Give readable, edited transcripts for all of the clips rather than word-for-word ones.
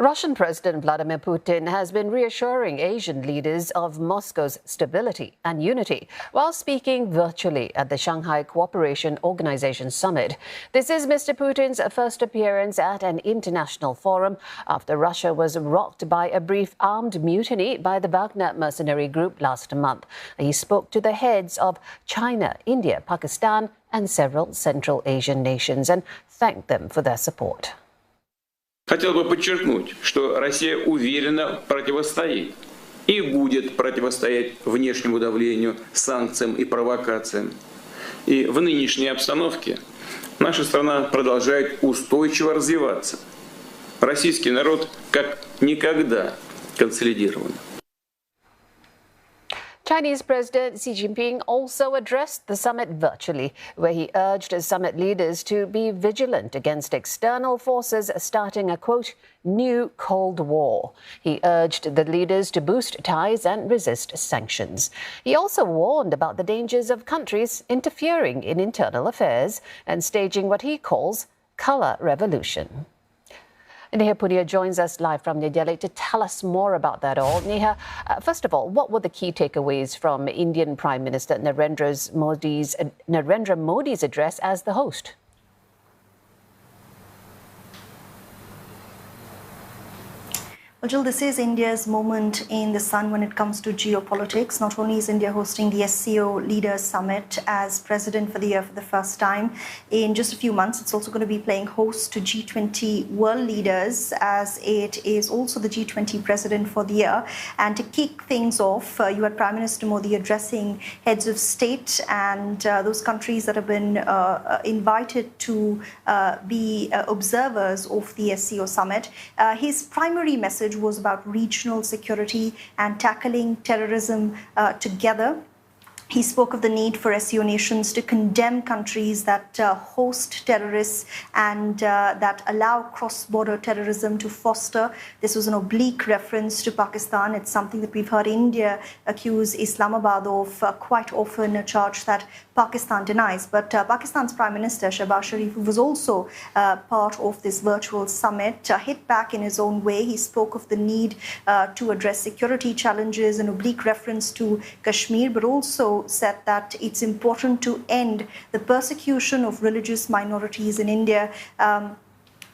Russian President Vladimir Putin has been reassuring Asian leaders of Moscow's stability and unity while speaking virtually at the Shanghai Cooperation Organisation summit. This is Mr. Putin's first appearance at an international forum after Russia was rocked by a brief armed mutiny by the Wagner mercenary group last month. He spoke to the heads of China, India, Pakistan and several Central Asian nations and thanked them for their support. Хотел бы подчеркнуть, что Россия уверенно противостоит и будет противостоять внешнему давлению, санкциям и провокациям. И в нынешней обстановке наша страна продолжает устойчиво развиваться. Российский народ как никогда консолидирован. Chinese President Xi Jinping also addressed the summit virtually, where he urged summit leaders to be vigilant against external forces starting a, quote, new Cold War. He urged the leaders to boost ties and resist sanctions. He also warned about the dangers of countries interfering in internal affairs and staging what he calls color revolution. Neha Punia joins us live from New Delhi to tell us more about that all. Neha, first of all, what were the key takeaways from Indian Prime Minister Narendra Modi's address as the host? Well, Jill, this is India's moment in the sun when it comes to geopolitics. Not only is India hosting the SCO Leaders Summit as president for the year for the first time in just a few months, it's also going to be playing host to G20 world leaders as it is also the G20 president for the year. And to kick things off, you had Prime Minister Modi addressing heads of state and those countries that have been invited to be observers of the SCO Summit. His primary message was about regional security and tackling terrorism together. He spoke of the need for SCO nations to condemn countries that host terrorists and that allow cross-border terrorism to foster. This was an oblique reference to Pakistan. It's something that we've heard India accuse Islamabad of quite often, a charge that Pakistan denies. But Pakistan's Prime Minister Shehbaz Sharif, who was also part of this virtual summit, hit back in his own way. He spoke of the need to address security challenges, an oblique reference to Kashmir, but also said that it's important to end the persecution of religious minorities in India,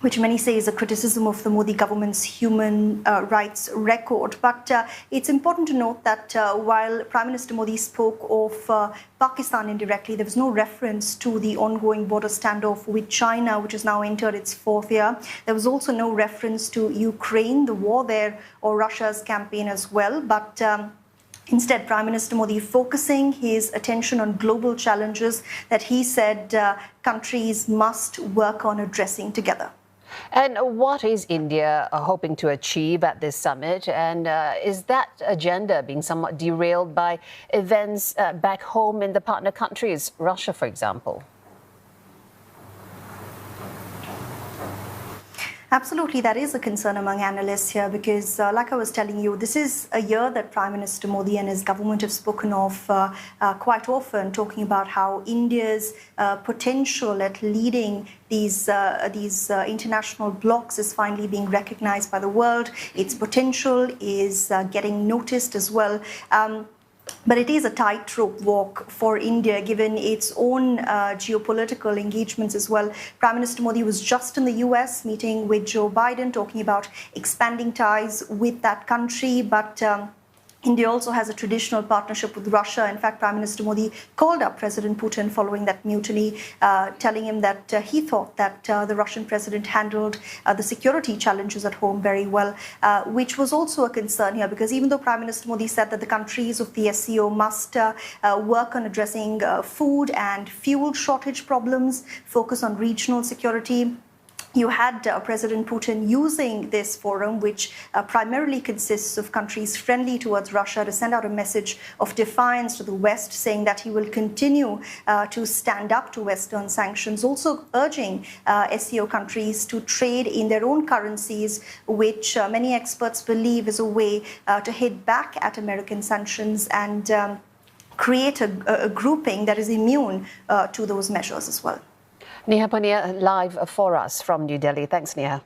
which many say is a criticism of the Modi government's human rights record. But it's important to note that while Prime Minister Modi spoke of Pakistan indirectly, there was no reference to the ongoing border standoff with China, which has now entered its fourth year. There was also no reference to Ukraine, the war there, or Russia's campaign as well. But instead, Prime Minister Modi focusing his attention on global challenges that he said countries must work on addressing together. And what is India hoping to achieve at this summit? And is that agenda being somewhat derailed by events back home in the partner countries, Russia, for example? Absolutely, that is a concern among analysts here because, like I was telling you, this is a year that Prime Minister Modi and his government have spoken of quite often, talking about how India's potential at leading these international blocs is finally being recognized by the world. Its potential is getting noticed as well. But it is a tightrope walk for India, given its own geopolitical engagements as well. Prime Minister Modi was just in the US meeting with Joe Biden, talking about expanding ties with that country. But India also has a traditional partnership with Russia. In fact, Prime Minister Modi called up President Putin following that mutiny, telling him that he thought that the Russian president handled the security challenges at home very well, which was also a concern here because even though Prime Minister Modi said that the countries of the SCO must work on addressing food and fuel shortage problems, focus on regional security, you had President Putin using this forum, which primarily consists of countries friendly towards Russia, to send out a message of defiance to the West, saying that he will continue to stand up to Western sanctions, also urging SCO countries to trade in their own currencies, which many experts believe is a way to hit back at American sanctions and create a grouping that is immune to those measures as well. Neha Punia live for us from New Delhi. Thanks, Neha.